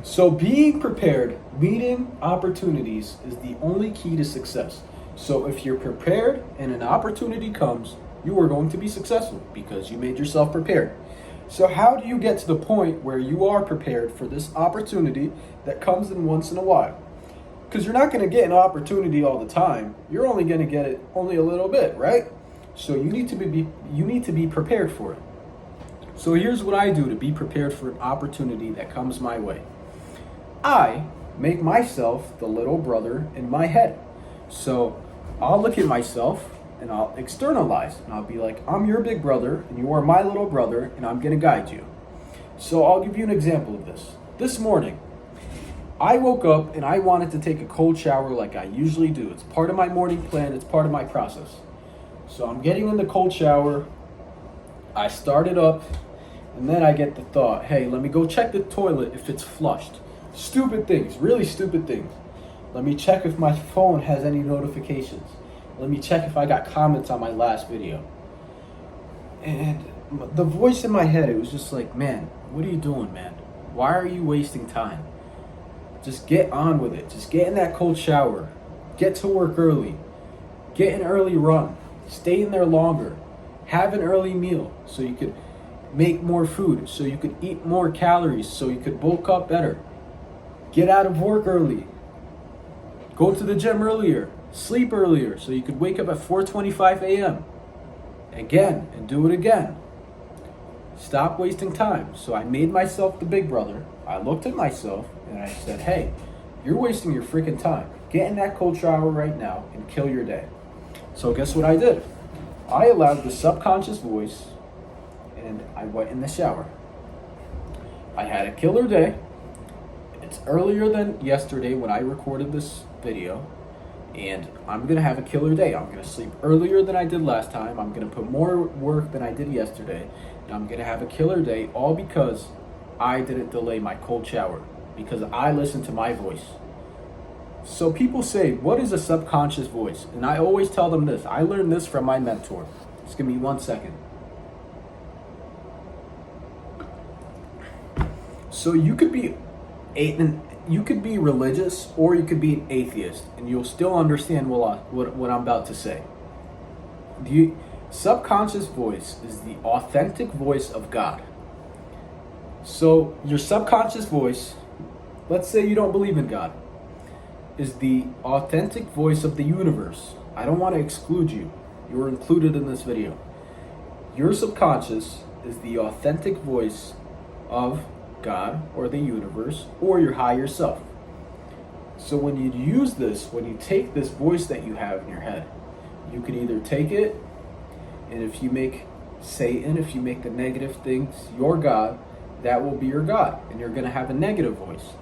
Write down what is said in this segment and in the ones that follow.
So being prepared, meeting opportunities is the only key to success. So if you're prepared and an opportunity comes, you are going to be successful because you made yourself prepared. So how do you get to the point where you are prepared for this opportunity that comes in once in a while? Because you're not going to get an opportunity all the time. You're only going to get it only a little bit, right? So you need to be prepared for it. So here's what I do to be prepared for an opportunity that comes my way. I make myself the little brother in my head. So I'll look at myself and I'll externalize and I'll be like, I'm your big brother and you are my little brother and I'm going to guide you. So I'll give you an example of this. This morning, I woke up and I wanted to take a cold shower like I usually do. It's part of my morning plan. It's part of my process. So I'm getting in the cold shower. I start it up and then I get the thought, hey, let me go check the toilet if it's flushed. Stupid things, really stupid things. Let me check if my phone has any notifications. Let me check if I got comments on my last video. And the voice in my head, it was just like, man, what are you doing, man? Why are you wasting time? Just get on with it. Just get in that cold shower. Get to work early. Get an early run. Stay in there longer. Have an early meal so you could make more food, so you could eat more calories, so you could bulk up better. Get out of work early. Go to the gym earlier. Sleep earlier so you could wake up at 4:25 a.m. Again and do it again. Stop wasting time. So I made myself the big brother. I looked at myself and I said, hey, you're wasting your freaking time. Get in that cold shower right now and kill your day. So guess what I did? I allowed the subconscious voice and I went in the shower. I had a killer day. It's earlier than yesterday when I recorded this video, and I'm going to have a killer day. I'm going to sleep earlier than I did last time. I'm going to put more work than I did yesterday, and I'm going to have a killer day, all because I didn't delay my cold shower, because I listened to my voice. So people say, what is a subconscious voice? And I always tell them this. I learned this from my mentor. Just give me 1 second. So you could be religious or you could be an atheist and you'll still understand what I'm about to say. The subconscious voice is the authentic voice of God. So your subconscious voice, let's say you don't believe in God, is the authentic voice of the universe. I don't want to exclude you. You're included in this video. Your subconscious is the authentic voice of God or the universe or your higher self. So when you use this, when you take this voice that you have in your head, you can either take it, and if you make Satan, if you make the negative things your God, that will be your God, and you're going to have a negative voice.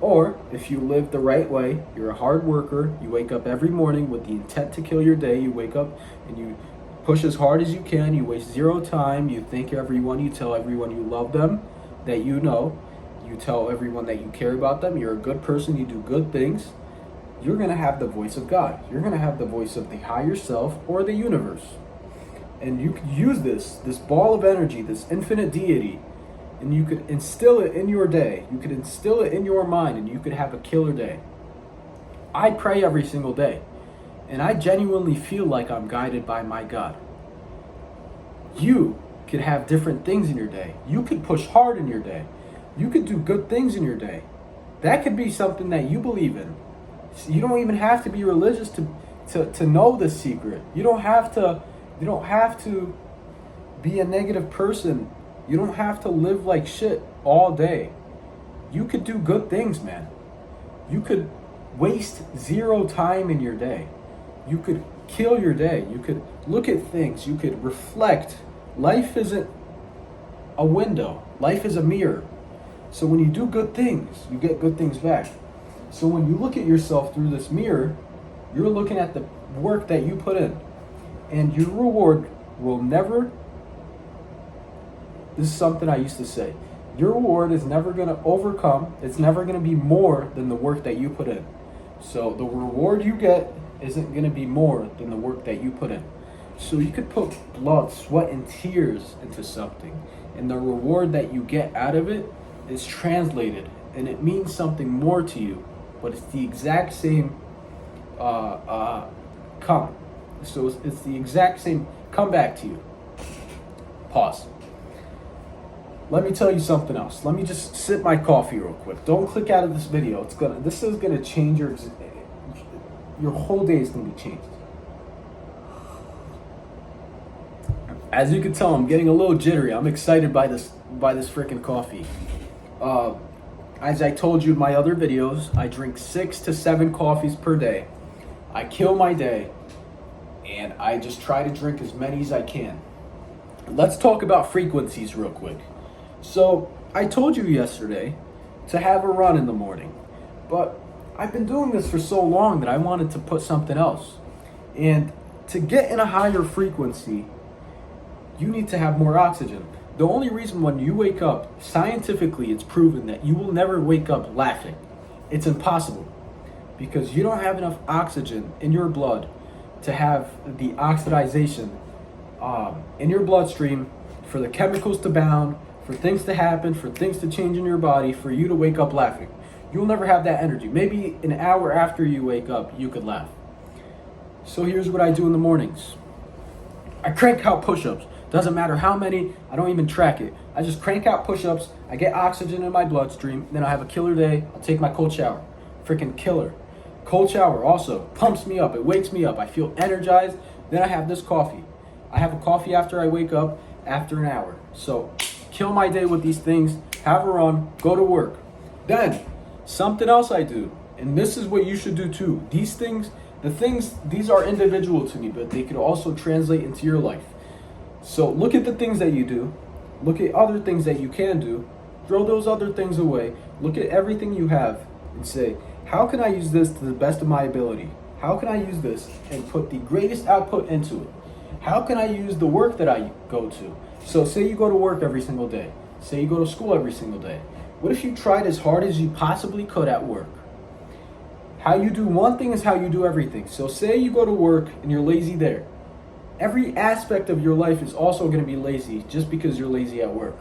Or if you live the right way, you're a hard worker, you wake up every morning with the intent to kill your day, you wake up and you push as hard as you can, you waste zero time, you thank everyone, you tell everyone you love them, that you know, you tell everyone that you care about them, you're a good person, you do good things, you're going to have the voice of God. You're going to have the voice of the higher self or the universe. And you could use this ball of energy, this infinite deity, and you could instill it in your day. You could instill it in your mind and you could have a killer day. I pray every single day, and I genuinely feel like I'm guided by my God. You could have different things in your day. You could push hard in your day. You could do good things in your day. That could be something that you believe in. You don't even have to be religious to know this secret. You don't have to be a negative person. You don't have to live like shit all day. You could do good things, man. You could waste zero time in your day. You could kill your day. You could look at things. You could reflect. Life isn't a window. Life is a mirror. So when you do good things, you get good things back. So when you look at yourself through this mirror, you're looking at the work that you put in. And your reward will never, this is something I used to say, your reward is never going to overcome, it's never going to be more than the work that you put in. So the reward you get isn't going to be more than the work that you put in. So you could put blood, sweat, and tears into something, and the reward that you get out of it is translated and it means something more to you, but it's the exact same come. So it's the exact same come back to you. Pause. Let me tell you something else. Let me just sip my coffee real quick. Don't click out of this video. This is gonna change your whole day is gonna be changed. As you can tell, I'm getting a little jittery. I'm excited by this freaking coffee. As I told you in my other videos, I drink 6 to 7 coffees per day. I kill my day, and I just try to drink as many as I can. Let's talk about frequencies real quick. So I told you yesterday to have a run in the morning, but I've been doing this for so long that I wanted to put something else. And to get in a higher frequency, you need to have more oxygen. The only reason when you wake up, scientifically it's proven that you will never wake up laughing. It's impossible, because you don't have enough oxygen in your blood to have the oxidization in your bloodstream for the chemicals to bound, for things to happen, for things to change in your body, for you to wake up laughing. You'll never have that energy. Maybe an hour after you wake up, you could laugh. So here's what I do in the mornings. I crank out push-ups. Doesn't matter how many, I don't even track it. I just crank out push-ups, I get oxygen in my bloodstream, then I have a killer day, I'll take my cold shower. Freaking killer. Cold shower also pumps me up, it wakes me up, I feel energized, then I have this coffee. I have a coffee after I wake up, after an hour. So, kill my day with these things, have a run, go to work. Then, something else I do, and this is what you should do too. These are individual to me, but they could also translate into your life. So look at the things that you do, look at other things that you can do, throw those other things away, look at everything you have and say, how can I use this to the best of my ability? How can I use this and put the greatest output into it? How can I use the work that I go to? So say you go to work every single day, say you go to school every single day. What if you tried as hard as you possibly could at work? How you do one thing is how you do everything. So say you go to work and you're lazy there. Every aspect of your life is also going to be lazy just because you're lazy at work.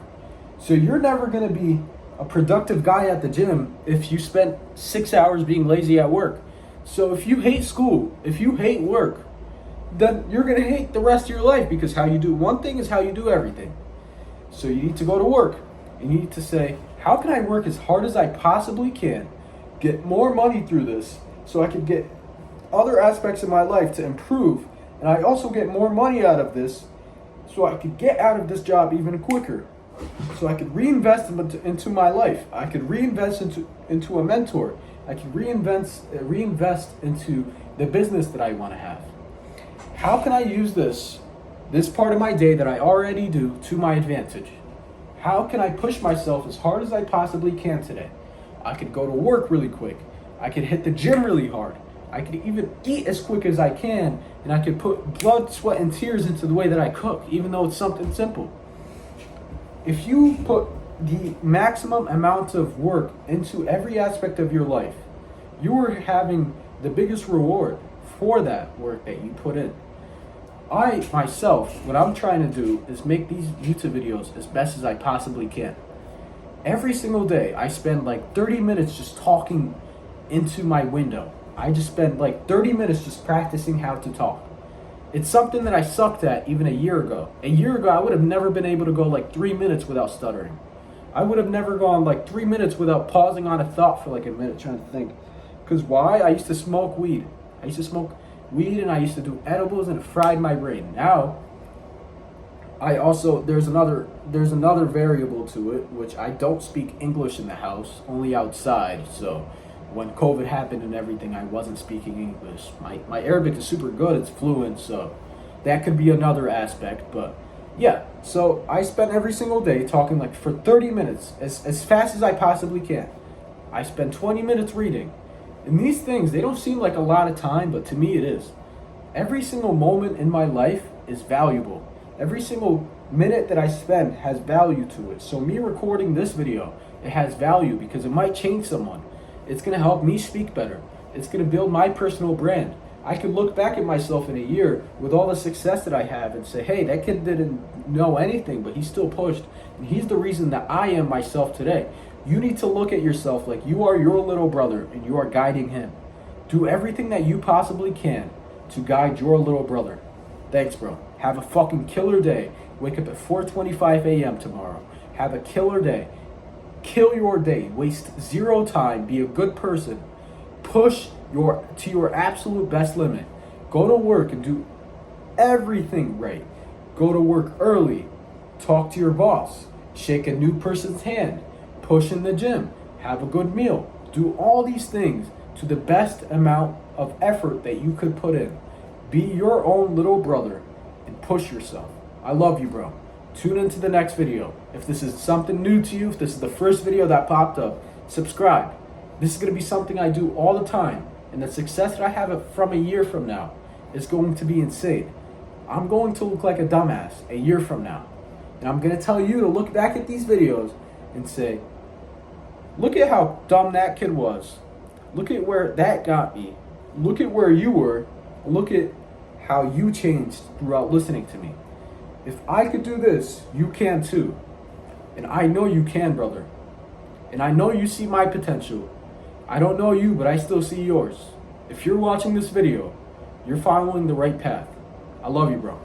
So you're never going to be a productive guy at the gym if you spent 6 hours being lazy at work. So if you hate school, if you hate work, then you're going to hate the rest of your life, because how you do one thing is how you do everything. So you need to go to work and you need to say, how can I work as hard as I possibly can, get more money through this so I can get other aspects of my life to improve. And I also get more money out of this so I could get out of this job even quicker. So I could reinvest into my life. I could reinvest into a mentor. I could reinvest into the business that I want to have. How can I use this part of my day that I already do to my advantage? How can I push myself as hard as I possibly can today? I could go to work really quick. I could hit the gym really hard. I could even eat as quick as I can, and I could put blood, sweat, and tears into the way that I cook, even though it's something simple. If you put the maximum amount of work into every aspect of your life, you are having the biggest reward for that work that you put in. I, myself, what I'm trying to do is make these YouTube videos as best as I possibly can. Every single day, I spend like 30 minutes just talking into my window. I just spend like 30 minutes just practicing how to talk. It's something that I sucked at even a year ago. A year ago, I would have never been able to go like 3 minutes without stuttering. I would have never gone like 3 minutes without pausing on a thought for like a minute trying to think. Because why? I used to smoke weed. And I used to do edibles, and it fried my brain. Now, there's another variable to it, which I don't speak English in the house, only outside. So when COVID happened and everything, I wasn't speaking English. My Arabic is super good, it's fluent, so that could be another aspect. But yeah, so I spend every single day talking like for 30 minutes, as fast as I possibly can. I spend 20 minutes reading. And these things, they don't seem like a lot of time, but to me it is. Every single moment in my life is valuable. Every single minute that I spend has value to it. So me recording this video, it has value because it might change someone. It's going to help me speak better. It's going to build my personal brand. I could look back at myself in a year with all the success that I have and say, hey, that kid didn't know anything, but he still pushed. And he's the reason that I am myself today. You need to look at yourself like you are your little brother and you are guiding him. Do everything that you possibly can to guide your little brother. Thanks, bro. Have a fucking killer day. Wake up at 4:25 a.m. tomorrow. Have a killer day. Kill your day. Waste zero time. Be a good person. Push to your absolute best limit. Go to work and do everything right. Go to work early. Talk to your boss. Shake a new person's hand. Push in the gym. Have a good meal. Do all these things to the best amount of effort that you could put in. Be your own little brother and push yourself. I love you, bro. Tune into the next video. If this is something new to you, if this is the first video that popped up, subscribe. This is going to be something I do all the time. And the success that I have from a year from now is going to be insane. I'm going to look like a dumbass a year from now. And I'm going to tell you to look back at these videos and say, look at how dumb that kid was. Look at where that got me. Look at where you were. Look at how you changed throughout listening to me. If I could do this, you can too. And I know you can, brother. And I know you see my potential. I don't know you, but I still see yours. If you're watching this video, you're following the right path. I love you, bro.